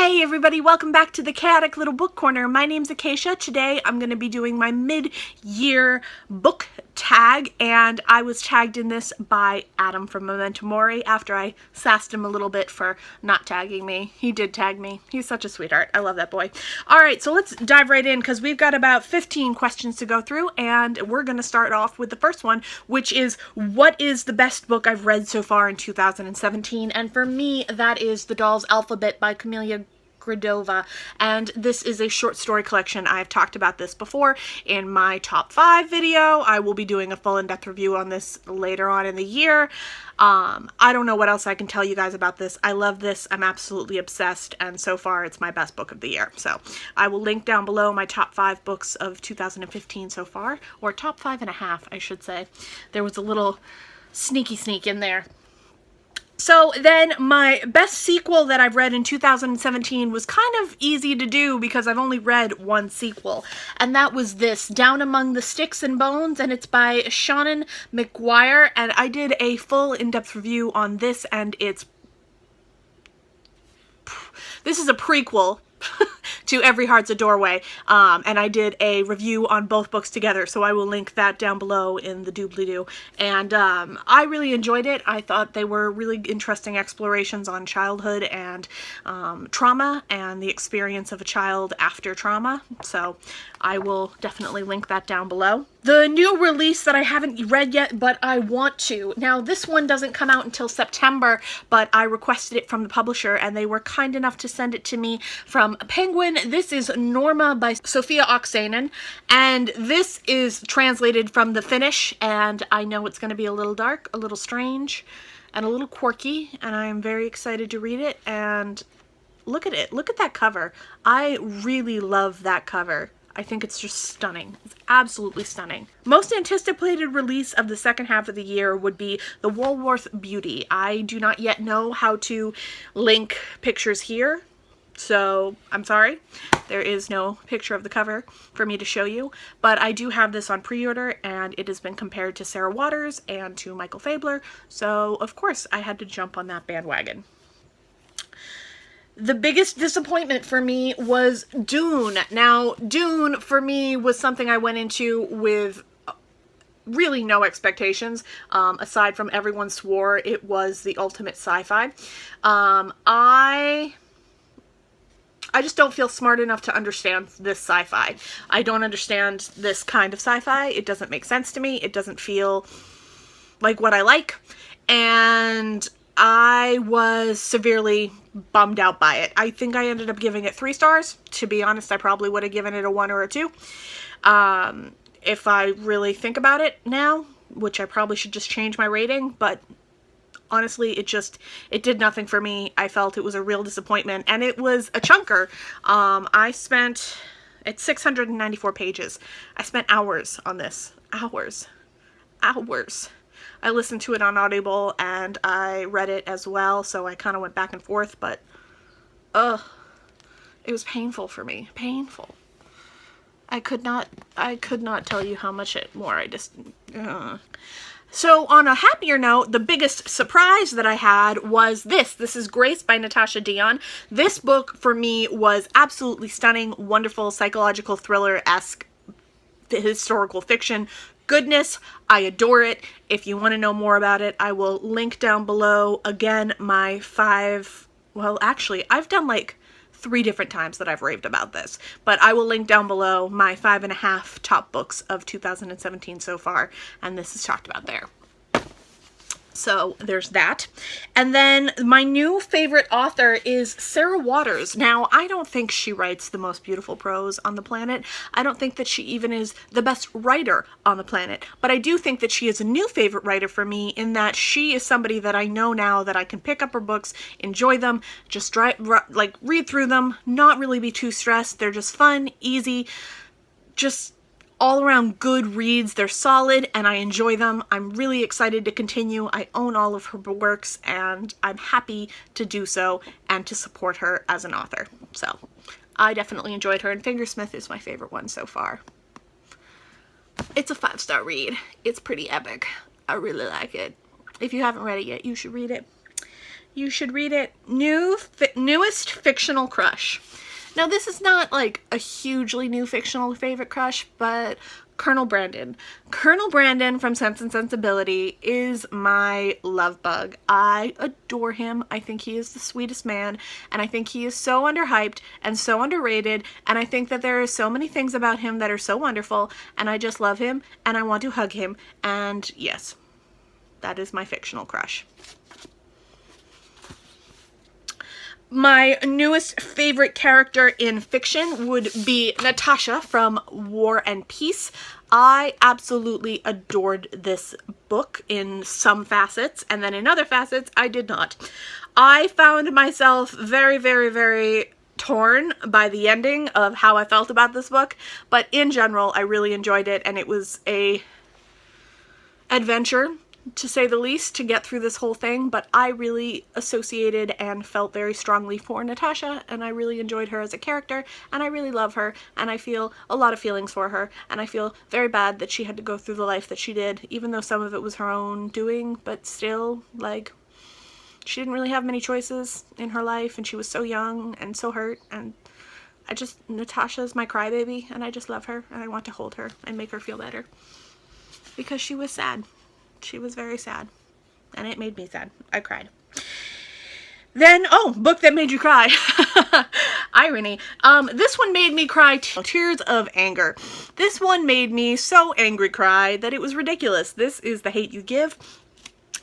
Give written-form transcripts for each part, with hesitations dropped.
Hey everybody, welcome back to the Chaotic Little Book Corner. My name's Acacia. Today I'm going to be doing my mid-year book tag, and I was tagged in this by Adam from Memento Mori after I sassed him a little bit for not tagging me. He did tag me. He's such a sweetheart. I love that boy. Alright, so let's dive right in because we've got about 15 questions to go through, and we're going to start off with the first one, which is, what is the best book I've read so far in 2017? And for me, that is The Doll's Alphabet by Camelia Gradova, and this is a short story collection. I've talked about this before in my top 5 video. I will be doing a full in-depth review on this later on in the year. I don't know what else I can tell you guys about this. I love this. I'm absolutely obsessed, and so far it's my best book of the year. So I will link down below my top 5 books of 2015 so far, or top 5.5, I should say. There was a little sneak in there. So then my best sequel that I've read in 2017 was kind of easy to do because I've only read one sequel, and that was this, Down Among the Sticks and Bones, and it's by Shannon McGuire, and I did a full in-depth review on this, and this is a prequel to Every Heart's a Doorway, and I did a review on both books together, so I will link that down below in the doobly-doo. And I really enjoyed it. I thought they were really interesting explorations on childhood and trauma and the experience of a child after trauma, so I will definitely link that down below. The new release that I haven't read yet, but I want to. Now, this one doesn't come out until September, but I requested it from the publisher, and they were kind enough to send it to me from Penguin. This is Norma by Sofia Oksanen, and this is translated from the Finnish, and I know it's going to be a little dark, a little strange, and a little quirky, and I'm very excited to read it, and look at it. Look at that cover. I really love that cover. I think it's just stunning. It's absolutely stunning. Most anticipated release of the second half of the year would be The Woolworth Beauty. I do not yet know how to link pictures here, so I'm sorry. There is no picture of the cover for me to show you, but I do have this on pre-order, and it has been compared to Sarah Waters and to Michael Fabler, so of course I had to jump on that bandwagon. The biggest disappointment for me was Dune. Now, Dune, for me, was something I went into with really no expectations, aside from everyone swore it was the ultimate sci-fi. I just don't feel smart enough to understand this sci-fi. I don't understand this kind of sci-fi. It doesn't make sense to me. It doesn't feel like what I like. And I was severely bummed out by it. I think I ended up giving it 3 stars. To be honest, I probably would have given it a 1 or a 2. If I really think about it now, which I probably should just change my rating, but honestly, it did nothing for me. I felt it was a real disappointment, and it was a chunker. It's 694 pages. I spent hours on this. Hours. I listened to it on Audible, and I read it as well, so I kind of went back and forth, but, it was painful for me. Painful. I could not tell you how much more. So, on a happier note, the biggest surprise that I had was this. This is Grace by Natasha Dion. This book, for me, was absolutely stunning, wonderful, psychological thriller-esque historical fiction goodness. I adore it. If you want to know more about it, I will link down below, again, my 5, well, actually, I've done like 3 different times that I've raved about this, but I will link down below my 5.5 top books of 2017 so far, and this is talked about there. So there's that. And then my new favorite author is Sarah Waters. Now, I don't think she writes the most beautiful prose on the planet. I don't think that she even is the best writer on the planet. But I do think that she is a new favorite writer for me, in that she is somebody that I know now that I can pick up her books, enjoy them, just read through them, not really be too stressed. They're just fun, easy, just all around good reads. They're solid, and I enjoy them. I'm really excited to continue. I own all of her works, and I'm happy to do so and to support her as an author. So I definitely enjoyed her, and Fingersmith is my favorite one so far. It's a 5-star read. It's pretty epic. I really like it. If you haven't read it yet, you should read it. you should read it. Newest Fictional Crush. Now, this is not like a hugely new fictional favorite crush, but Colonel Brandon. Colonel Brandon from Sense and Sensibility is my love bug. I adore him. I think he is the sweetest man, and I think he is so underhyped and so underrated, and I think that there are so many things about him that are so wonderful, and I just love him, and I want to hug him, and yes, that is my fictional crush. My newest favorite character in fiction would be Natasha from War and Peace. I absolutely adored this book in some facets, and then in other facets, I did not. I found myself very, very, very torn by the ending of how I felt about this book, but in general, I really enjoyed it, and it was a adventure, to say the least, to get through this whole thing, but I really associated and felt very strongly for Natasha, and I really enjoyed her as a character, and I really love her, and I feel a lot of feelings for her, and I feel very bad that she had to go through the life that she did, even though some of it was her own doing, but still, like, she didn't really have many choices in her life, and she was so young and so hurt, and Natasha's my crybaby, and I just love her, and I want to hold her and make her feel better, because she was sad. She was very sad, and it made me sad. I cried. Then, oh, book that made you cry. Irony. This one made me cry tears of anger. This one made me so angry cry that it was ridiculous. This is The Hate U Give,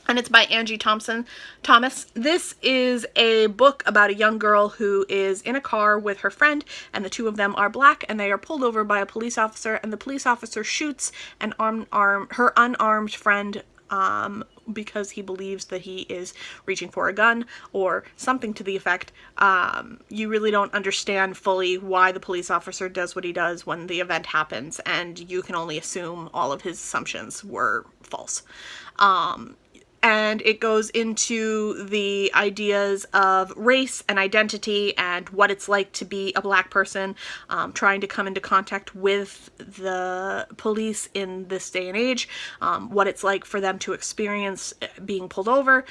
and it's by Angie Thomas. This is a book about a young girl who is in a car with her friend, and the two of them are black, and they are pulled over by a police officer, and the police officer shoots her unarmed friend because he believes that he is reaching for a gun or something to the effect. You really don't understand fully why the police officer does what he does when the event happens, and you can only assume all of his assumptions were false. And it goes into the ideas of race and identity and what it's like to be a black person, trying to come into contact with the police in this day and age, what it's like for them to experience being pulled over.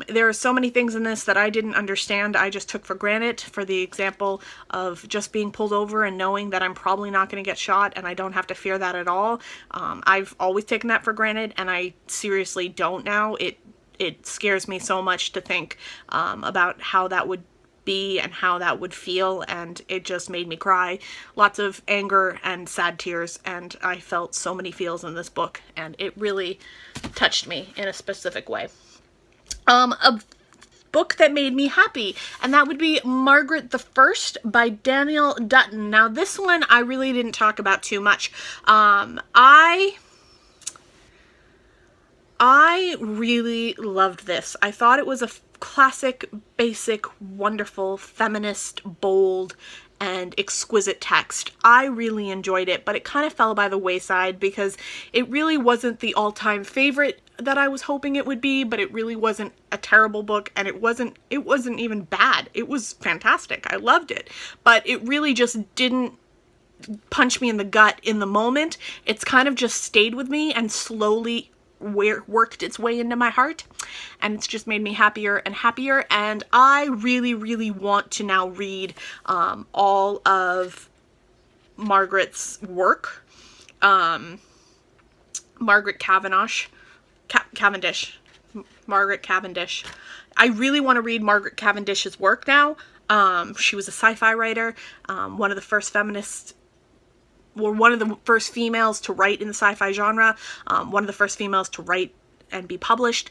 There are so many things in this that I didn't understand. I just took for granted, for the example of just being pulled over and knowing that I'm probably not going to get shot and I don't have to fear that at all. I've always taken that for granted, and I seriously don't now. It scares me so much to think about how that would be and how that would feel, and it just made me cry. Lots of anger and sad tears, and I felt so many feels in this book, and it really touched me in a specific way. A book that made me happy, and that would be Margaret the First by Daniel Dutton. Now, this one I really didn't talk about too much. I really loved this. I thought it was a classic, basic, wonderful, feminist, bold, and exquisite text. I really enjoyed it, but it kind of fell by the wayside because it really wasn't the all-time favorite that I was hoping it would be, but it really wasn't a terrible book, and it wasn't even bad. It was fantastic. I loved it, but it really just didn't punch me in the gut in the moment. It's kind of just stayed with me and slowly worked its way into my heart, and it's just made me happier and happier, and I really, really want to now read all of Margaret's work. Margaret Cavendish. Margaret Cavendish. I really want to read Margaret Cavendish's work now. She was a sci-fi writer, one of the first feminists, or one of the first females to write in the sci-fi genre, one of the first females to write and be published.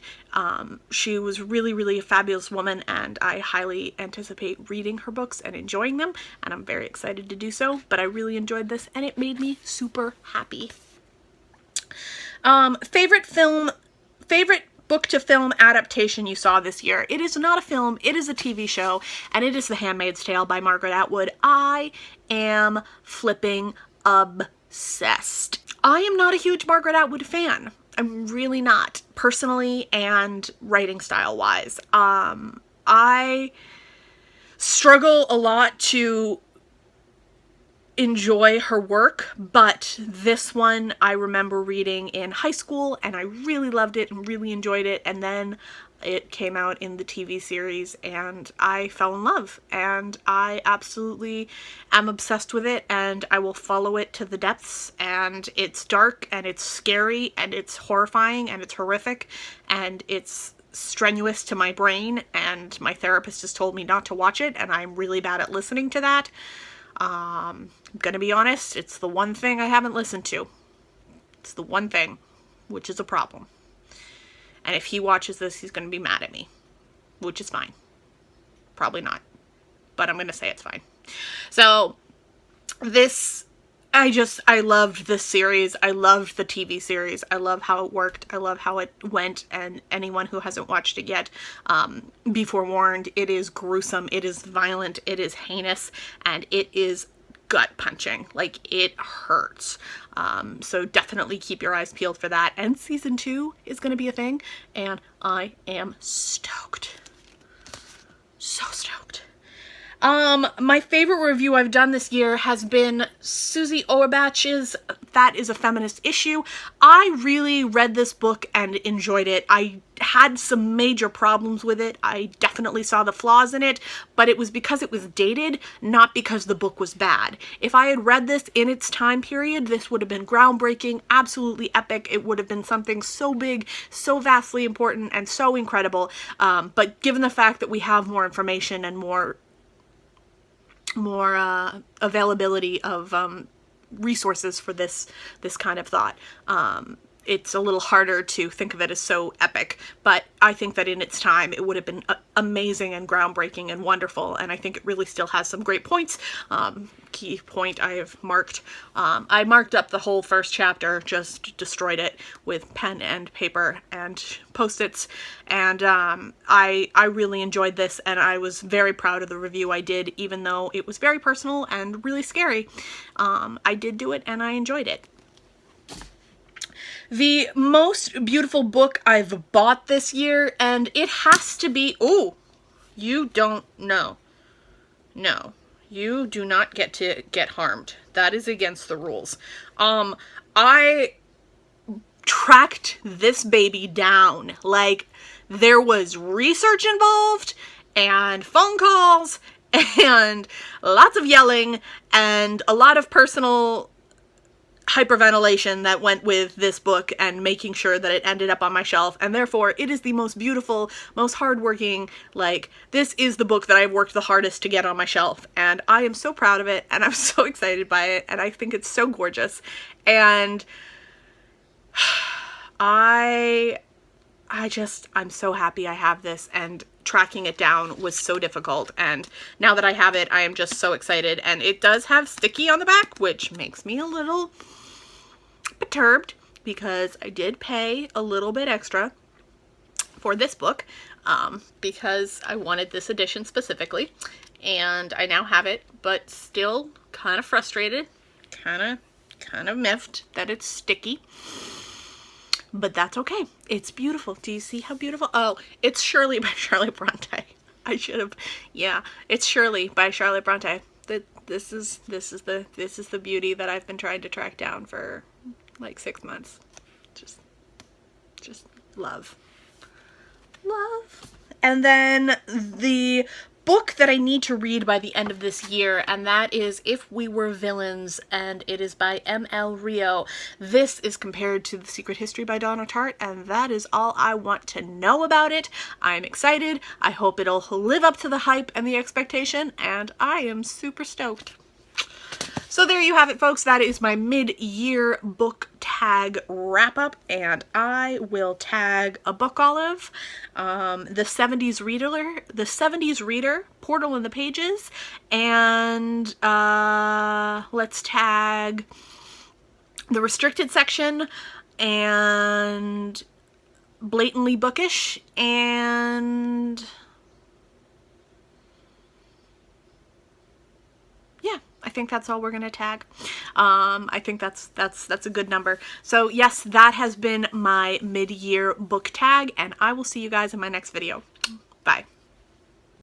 She was really, really a fabulous woman, and I highly anticipate reading her books and enjoying them, and I'm very excited to do so, but I really enjoyed this, and it made me super happy. Favorite book to film adaptation you saw this year. It is not a film, it is a TV show, and it is The Handmaid's Tale by Margaret Atwood. I am flipping obsessed. I am not a huge Margaret Atwood fan. I'm really not, personally and writing style wise. I struggle a lot to enjoy her work, but this one I remember reading in high school, and I really loved it and really enjoyed it, and then it came out in the TV series, and I fell in love, and I absolutely am obsessed with it, and I will follow it to the depths. And it's dark, and it's scary, and it's horrifying, and it's horrific, and it's strenuous to my brain, and my therapist has told me not to watch it, and I'm really bad at listening to that. I'm gonna be honest, it's the one thing I haven't listened to. It's the one thing, which is a problem. And if he watches this, he's gonna be mad at me, which is fine. Probably not, but I'm gonna say it's fine. So this, I loved this series. I loved the TV series. I love how it worked. I love how it went. And anyone who hasn't watched it yet, be forewarned. It is gruesome. It is violent. It is heinous. And it is gut punching. Like, it hurts. So definitely keep your eyes peeled for that. And season 2 is going to be a thing. And I am stoked. So stoked. My favorite review I've done this year has been Susie Orbach's That Is a Feminist Issue. I really read this book and enjoyed it. I had some major problems with it. I definitely saw the flaws in it, but it was because it was dated, not because the book was bad. If I had read this in its time period, this would have been groundbreaking, absolutely epic. It would have been something so big, so vastly important, and so incredible. But given the fact that we have more information and more availability of resources for this kind of thought, it's a little harder to think of it as so epic, but I think that in its time it would have been amazing and groundbreaking and wonderful, and I think it really still has some great points. Key point I have marked. I marked up the whole first chapter, just destroyed it with pen and paper and Post-its, and I really enjoyed this, and I was very proud of the review I did, even though it was very personal and really scary. I did do it, and I enjoyed it. The most beautiful book I've bought this year, and it has to be, oh, you don't know. No, you do not get to get harmed. That is against the rules. I tracked this baby down. Like, there was research involved, and phone calls, and lots of yelling, and a lot of personal hyperventilation that went with this book and making sure that it ended up on my shelf, and therefore it is the most beautiful, most hardworking, like, this is the book that I've worked the hardest to get on my shelf, and I am so proud of it, and I'm so excited by it, and I think it's so gorgeous, and I'm so happy I have this, and tracking it down was so difficult, and now that I have it, I am just so excited, and it does have sticky on the back, which makes me a little perturbed, because I did pay a little bit extra for this book, because I wanted this edition specifically, and I now have it, but still kind of frustrated, kind of miffed that it's sticky. But that's okay. It's beautiful. Do you see how beautiful? Oh, it's Shirley by Charlotte Bronte. I should have. Yeah, it's Shirley by Charlotte Bronte. This is the beauty that I've been trying to track down for like 6 months. Just love. And then the book that I need to read by the end of this year, and that is If We Were Villains, and it is by M.L. Rio. This is compared to The Secret History by Donna Tartt, and that is all I want to know about it. I'm excited. I hope it'll live up to the hype and the expectation, and I am super stoked. So there you have it, folks. That is my mid-year book tag wrap-up, and I will tag Abookolive, the 70s Reader, Portal in the Pages, and let's tag the Restricted Section, and Blatantly Bookish, and yeah, I think that's all we're going to tag. I think that's a good number. So yes, that has been my mid-year book tag, and I will see you guys in my next video. Bye.